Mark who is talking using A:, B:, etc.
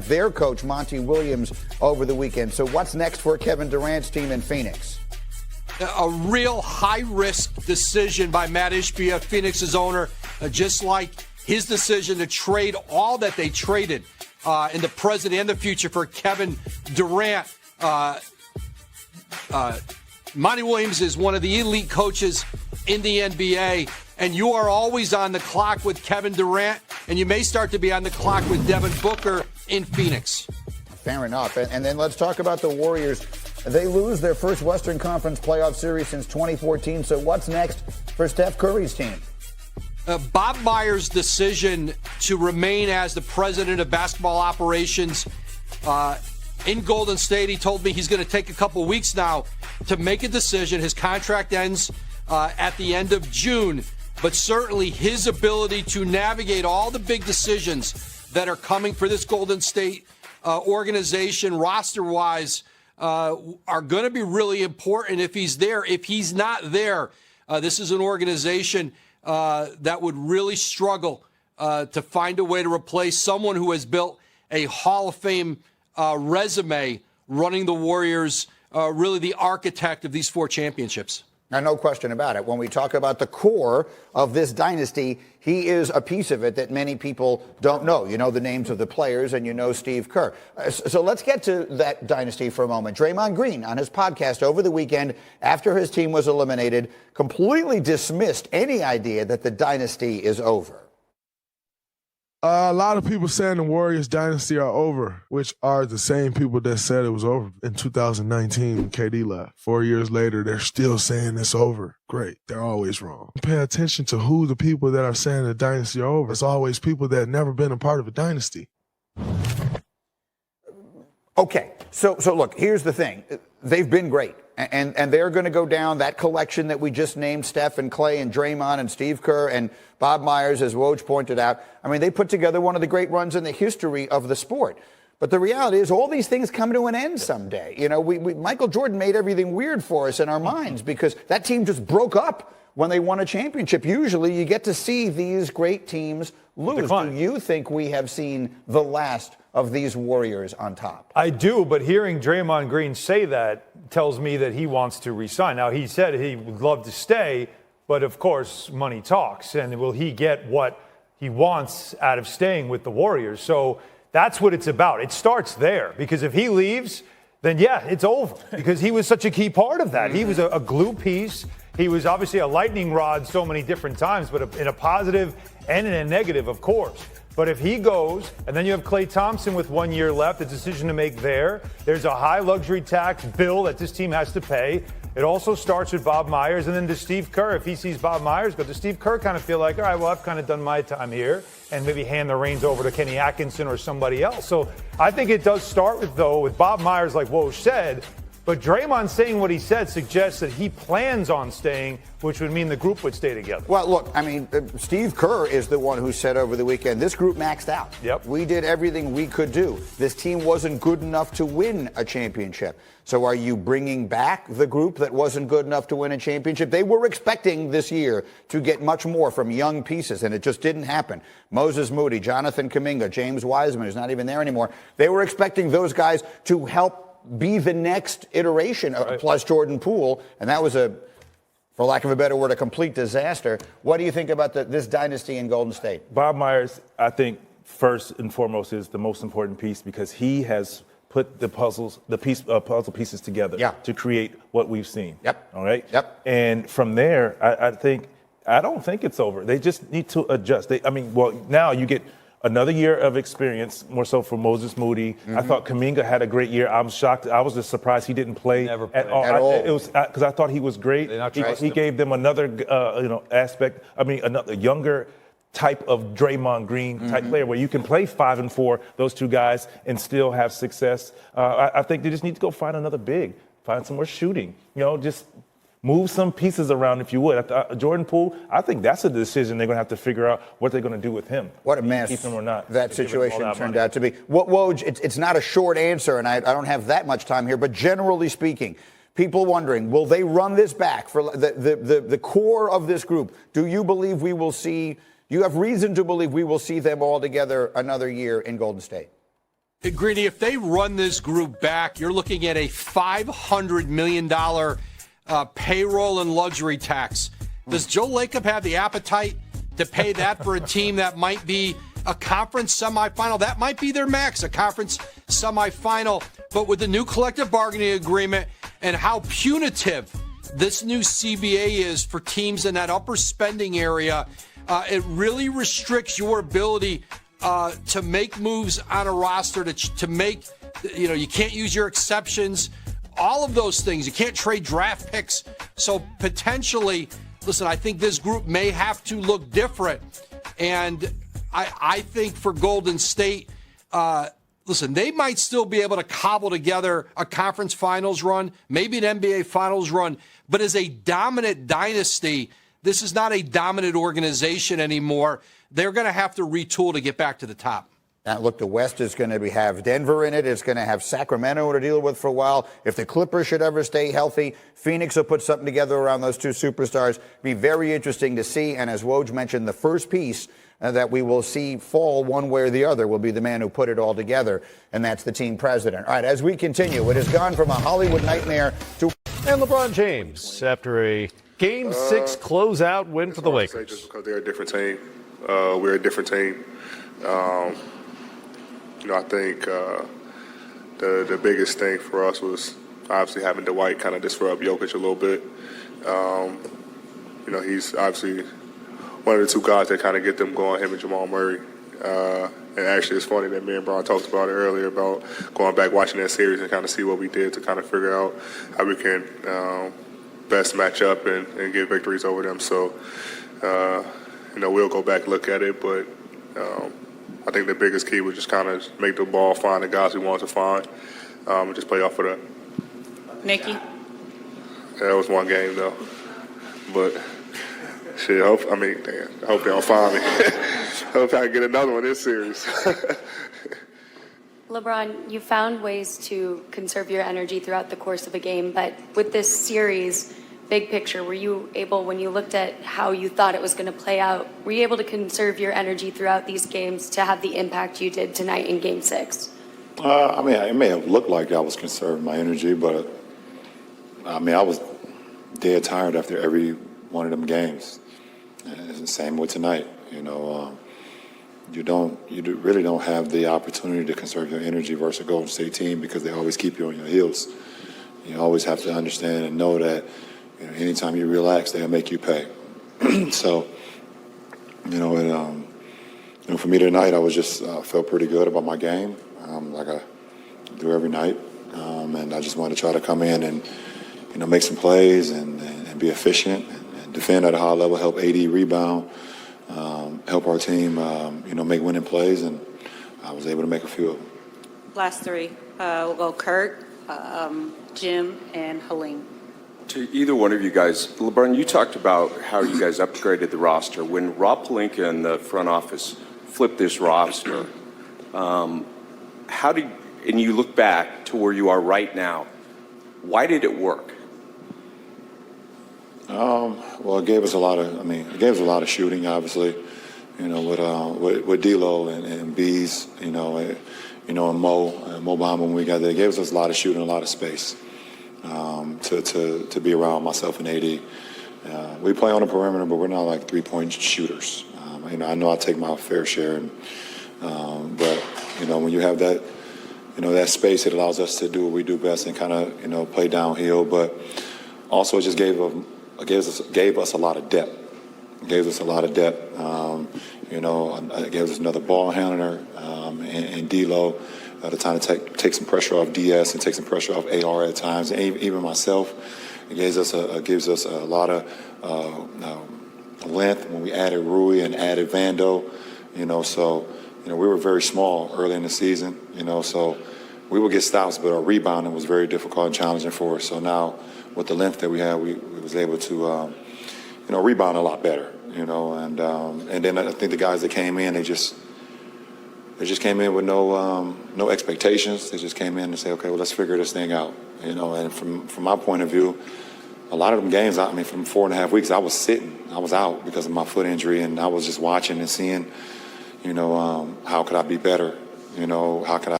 A: their coach, Monty Williams, over the weekend. So what's next for Kevin Durant's team in Phoenix?
B: A real high-risk decision by Matt Ishbia, Phoenix's owner, just like his decision to trade all that they traded in the present and the future for Kevin Durant. Monty Williams is one of the elite coaches in the NBA, and you are always on the clock with Kevin Durant, and you may start to be on the clock with Devin Booker in Phoenix.
A: Fair enough. And then let's talk about the Warriors. They lose their first Western Conference playoff series since 2014. So what's next for Steph Curry's team?
B: Bob Myers' decision to remain as the president of basketball operations in Golden State, he told me he's going to take a couple weeks now to make a decision. His contract ends at the end of June, but certainly his ability to navigate all the big decisions that are coming for this Golden State organization roster-wise are going to be really important if he's there. If he's not there, this is an organization that would really struggle to find a way to replace someone who has built a Hall of Fame resume running the Warriors, really the architect of these 4 championships.
A: Now, no question about it. When we talk about the core of this dynasty, he is a piece of it that many people don't know. You know the names of the players, and you know Steve Kerr. So let's get to that dynasty for a moment. Draymond Green, on his podcast over the weekend, after his team was eliminated, completely dismissed any idea that the dynasty is over.
C: A lot of people saying the Warriors dynasty are over, which are the same people that said it was over in 2019 when KD left. 4 years later, they're still saying it's over. Great. They're always wrong. Pay attention to who the people that are saying the dynasty are over. It's always people that have never been a part of a dynasty.
A: Okay, so look, here's the thing. They've been great, and they're going to go down, that collection that we just named, Steph and Clay and Draymond and Steve Kerr and Bob Myers, as Woj pointed out. I mean, they put together one of the great runs in the history of the sport. But the reality is all these things come to an end someday. You know, Michael Jordan made everything weird for us in our minds because that team just broke up when they won a championship. Usually you get to see these great teams lose. Do you think we have seen the last of these Warriors on top?
D: I do, but hearing Draymond Green say that tells me that he wants to resign. Now, he said he would love to stay, but of course, money talks. And will he get what he wants out of staying with the Warriors? So that's what it's about. It starts there, because if he leaves, then yeah, it's over, because he was such a key part of that. He was a glue piece. He was obviously a lightning rod so many different times, but in a positive and in a negative, of course. But if he goes, and then you have Klay Thompson with 1 year left, a decision to make there. There's a high luxury tax bill that this team has to pay. It also starts with Bob Myers, and then to Steve Kerr. If he sees Bob Myers go, does Steve Kerr kind of feel like, all right, well, I've kind of done my time here, and maybe hand the reins over to Kenny Atkinson or somebody else. So I think it does start with Bob Myers, like Woj said. But Draymond saying what he said suggests that he plans on staying, which would mean the group would stay together.
A: Well, look, I mean, Steve Kerr is the one who said over the weekend, this group maxed out.
D: Yep.
A: We did everything we could do. This team wasn't good enough to win a championship. So are you bringing back the group that wasn't good enough to win a championship? They were expecting this year to get much more from young pieces, and it just didn't happen. Moses Moody, Jonathan Kuminga, James Wiseman, who's not even there anymore. They were expecting those guys to help be the next iteration plus Jordan Poole, and that was for lack of a better word, a complete disaster. What do you think about this dynasty in Golden State?
E: Bob Myers, I think first and foremost is the most important piece, because he has put the puzzle pieces together to create what we've seen.
A: Yep.
E: All right.
A: Yep.
E: And from there, I don't think it's over. They just need to adjust. Now you get another year of experience, more so for Moses Moody. Mm-hmm. I thought Kuminga had a great year. I'm shocked. I was just surprised he didn't play at all. It was because I thought he was great. He gave them another, aspect. Another younger type of Draymond Green type player, where you can play 5 and 4, those two guys, and still have success. I think they just need to go find another big, find some more shooting. Just move some pieces around, if you would. Jordan Poole, I think that's a decision they're going to have to figure out what they're going to do with him.
A: What a mess
E: keep him or not,
A: that situation turned out to be. Woj, it's not a short answer, and I don't have that much time here, but generally speaking, people wondering, will they run this back for the core of this group? Do you believe we will see, you have reason to believe we will see them all together another year in Golden State?
B: Greeny, if they run this group back, you're looking at a $500 million payroll and luxury tax. Does Joe Lacob have the appetite to pay that for a team that might be a conference semifinal? That might be their max, a conference semifinal. But with the new collective bargaining agreement and how punitive this new CBA is for teams in that upper spending area, it really restricts your ability to make moves on a roster, to make, you can't use your exceptions, all of those things. You can't trade draft picks. So potentially, listen, I think this group may have to look different. And I think for Golden State, listen, they might still be able to cobble together a conference finals run, maybe an NBA finals run, but as a dominant dynasty, this is not a dominant organization anymore. They're going to have to retool to get back to the top.
A: Now, look, the West is going to have Denver in it. It's going to have Sacramento to deal with for a while. If the Clippers should ever stay healthy, Phoenix will put something together around those two superstars. Be very interesting to see. And as Woj mentioned, the first piece that we will see fall one way or the other will be the man who put it all together, and that's the team president. All right, as we continue, it has gone from a Hollywood nightmare to...
F: And LeBron James, after a Game 6 closeout win for the Lakers.
G: Just because they're a different team. We're a different team. I think the biggest thing for us was obviously having Dwight kind of disrupt Jokic a little bit. He's obviously one of the two guys that kind of get them going, him and Jamal Murray. And actually, it's funny that me and Bron talked about it earlier about going back, watching that series and kind of see what we did to kind of figure out how we can best match up and get victories over them. So, we'll go back and look at it, but I think the biggest key was just kind of make the ball find the guys we want to find and just play off of that.
H: Nikki?
G: Yeah, that was one game, though. But, shit, I hope they don't find me. I hope I get another one this series.
H: LeBron, you found ways to conserve your energy throughout the course of a game, but with this series, big picture, were you able, when you looked at how you thought it was going to play out, were you able to conserve your energy throughout these games to have the impact you did tonight in Game 6?
I: It may have looked like I was conserving my energy, but I was dead tired after every one of them games. And it's the same with tonight. You really don't have the opportunity to conserve your energy versus a Golden State team because they always keep you on your heels. You always have to understand and know that anytime you relax, they'll make you pay. So, for me tonight, I was just felt pretty good about my game, like I do every night, and I just wanted to try to come in and make some plays and be efficient and defend at a high level, help AD rebound, help our team, make winning plays, and I was able to make a few of them.
J: Last three, we'll go Kurt, Jim, and Halim.
K: To either one of you guys, LeBron, you talked about how you guys upgraded the roster. When Rob Pelinka and the front office flipped this roster, and you look back to where you are right now, why did it work?
I: It gave us a lot of shooting, obviously, with D'Lo and Bees, and Mo Bamba when we got there. It gave us a lot of shooting, a lot of space. To be around myself and AD. We play on the perimeter, but we're not like three-point shooters. I know I take my fair share, but when you have that, that space, it allows us to do what we do best and kind of play downhill. But also, it just gave us a lot of depth. It gave us a lot of depth. It gave us another ball handler and D'Lo. To try to take some pressure off DS and take some pressure off AR at times, and even myself. It gives us a lot of length when we added Rui and added Vando. We were very small early in the season. So we would get stops, but our rebounding was very difficult and challenging for us. So now with the length that we had, we was able to rebound a lot better. And then I think the guys that came in, they just came in with no expectations. They just came in and say, okay, well, let's figure this thing out. And from my point of view, a lot of them games, from 4.5 weeks, I was sitting. I was out because of my foot injury, and I was just watching and seeing, how could I be better? How could I